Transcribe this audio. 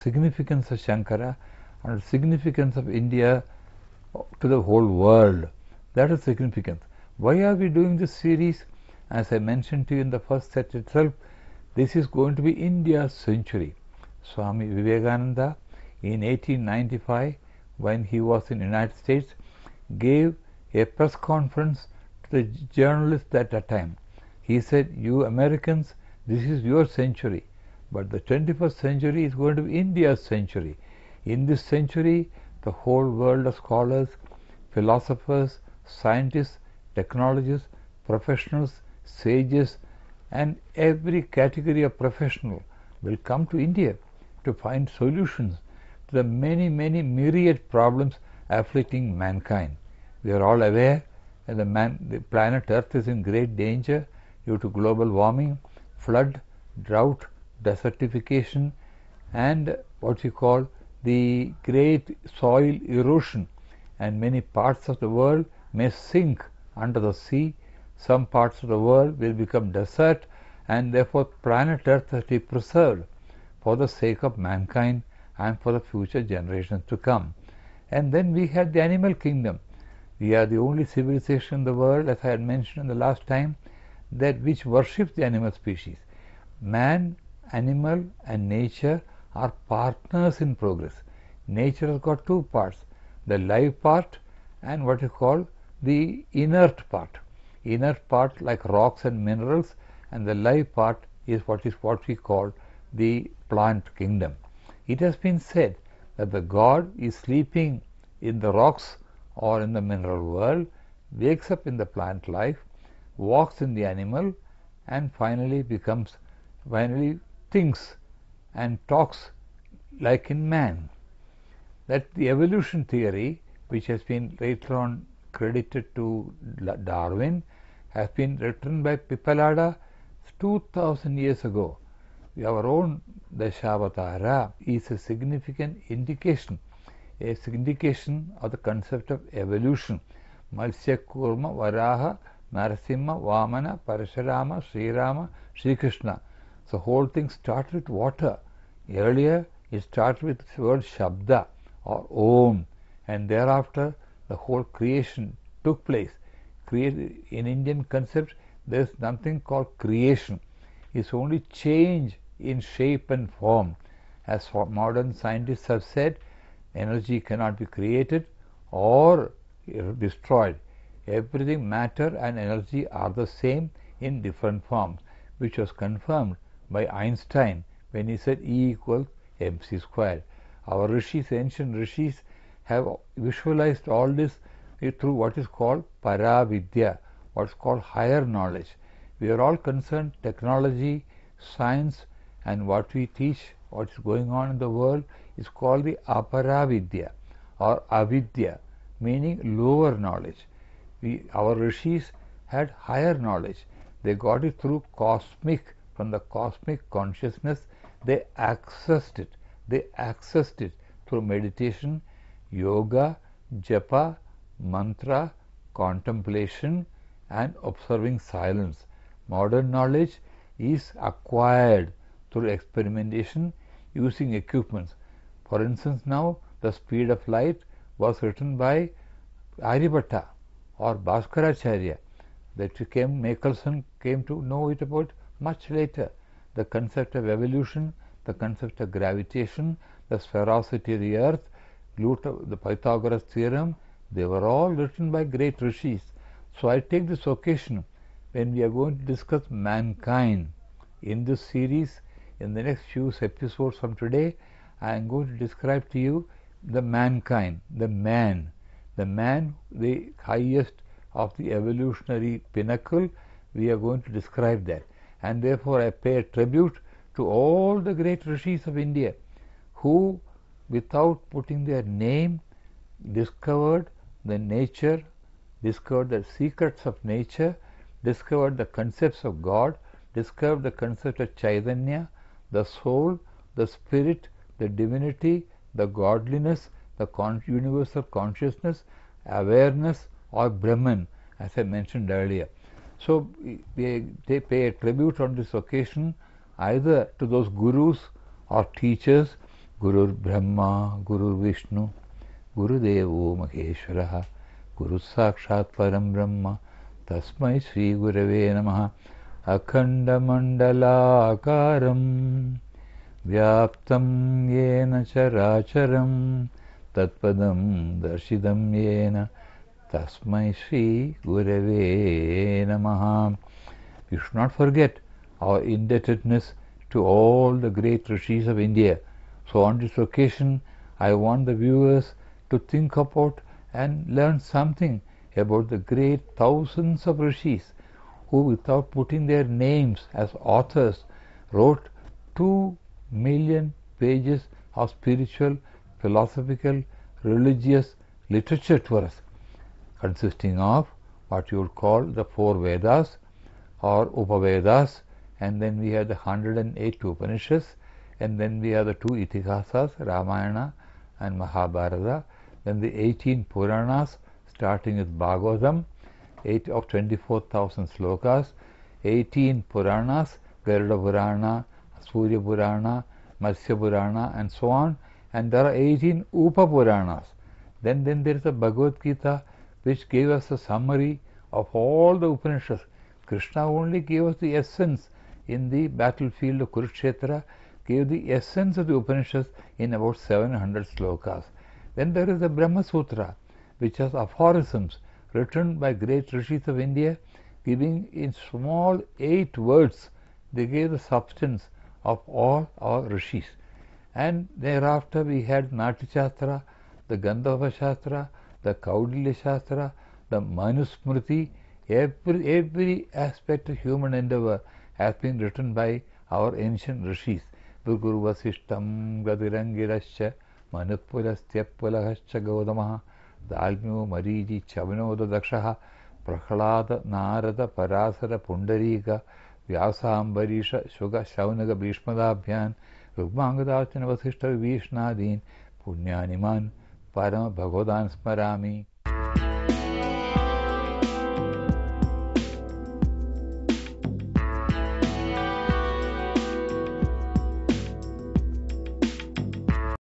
significance of Shankara and significance of India to the whole world. That is significance. Why are we doing this series? As I mentioned to you in the first set itself, this is going to be India's century. Swami Vivekananda in 1895, when he was in the United States, gave a press conference to the journalists at that time. He said, "You Americans, this is your century, but the 21st century is going to be India's century. In this century, the whole world of scholars, philosophers, scientists, technologists, professionals, sages, and every category of professional will come to India to find solutions to the many myriad problems afflicting mankind. We are all aware that the planet Earth is in great danger due to global warming, flood, drought, desertification, and what we call the great soil erosion, and many parts of the world may sink under the sea. Some parts of the world will become desert, and therefore planet Earth has to be preserved for the sake of mankind and for the future generations to come. And then we had the animal kingdom. We are the only civilization in the world, as I had mentioned in the last time, that which worships the animal species. Man, animal, and nature are partners in progress. Nature has got two parts, the live part and what you call the inert part. Inert part like rocks and minerals, and the live part is what we call the plant kingdom. It has been said that the God is sleeping in the rocks or in the mineral world, wakes up in the plant life, walks in the animal, and finally thinks and talks like in man. That the evolution theory, which has been later on credited to Darwin, has been written by Pippalada 2000 years ago. Our own Dashavatara is a significant indication of the concept of evolution. Matsya, Kurma, Varaha, Narasimha, Vamana, Parashurama, Srirama, Sri Krishna. So the whole thing started with water. Earlier it started with the word Shabda or Om, and thereafter the whole creation took place. In Indian concept there is nothing called creation. It's only change in shape and form. As modern scientists have said, energy cannot be created or destroyed. Everything, matter and energy, are the same in different forms, which was confirmed by Einstein when he said E equals mc squared. Our rishis, ancient rishis, have visualized all this through what is called Paravidya, what is called higher knowledge. We are all concerned technology, science, and what we teach, what is going on in the world, is called the Aparavidya or Avidya, meaning lower knowledge. Our rishis had higher knowledge. They got it through from the cosmic consciousness. They accessed it through meditation, yoga, japa, mantra, contemplation, and observing silence. Modern knowledge is acquired through experimentation using equipments. For instance, now the speed of light was written by Aryabhatta or Bhaskaracharya. Michelson came to know it about much later. The concept of evolution, the concept of gravitation, the sphericity of the earth, the Pythagoras theorem, they were all written by great rishis. So I take this occasion when we are going to discuss mankind in this series. In the next few episodes from today, I am going to describe to you the mankind, the man, the highest of the evolutionary pinnacle. We are going to describe that, and therefore I pay a tribute to all the great rishis of India who, without putting their name, discovered the nature, discovered the secrets of nature, discovered the concepts of God, discovered the concept of Chaitanya, the soul, the spirit, the divinity, the godliness, the universal consciousness, awareness, or Brahman, as I mentioned earlier. So they pay a tribute on this occasion either to those gurus or teachers, Gurur Brahma, Gurur Vishnu, Gurudevo Maheshwaraha, Guru Sakshat Param Brahma, Tasmai Sri Gurave Namaha. Akhanda Mandala Akaram Vyaptam Yena Characharam Tatpadam Darshidam Yena Tasmai Sri Gurave Namaha. We should not forget our indebtedness to all the great rishis of India. So on this occasion, I want the viewers to think about and learn something about the great thousands of rishis who, without putting their names as authors, wrote 2 million pages of spiritual, philosophical, religious literature to us, consisting of what you would call the 4 Vedas or Upavedas, and then we have the 108 Upanishads, and then we have the 2 Itihasas, Ramayana and Mahabharata, then the 18 Puranas, starting with Bhagavatam, 8 of 24,000 slokas, 18 Puranas, Garuda Purana, Surya Purana, Matsya Purana, and so on, and there are 18 Upa Puranas. Then there is the Bhagavad Gita, which gave us a summary of all the Upanishads. Krishna only gave us the essence in the battlefield of Kurukshetra, gave the essence of the Upanishads in about 700 slokas. Then there is the Brahma Sutra, which has aphorisms written by great rishis of India, giving in small 8 words, they gave the substance of all our rishis. And thereafter we had Natyashastra, the Gandharva Shastra, the Kaudilya Shastra, the Manusmriti. Every aspect of human endeavor has been written by our ancient rishis. Bhrigu Vasishtam Gadirangirascha Manupurastya Pulahascha Gaudamaha Dalmyo Mariji Chavinoda Dakshaha Prahlada Narada Parasara Pundarika Vyasambarisha Shuga Shaunaga Bhishmadabhyan Rugmangadachana Vasishta Vishnadin Punyaniman Parama Bhagavan Smarami.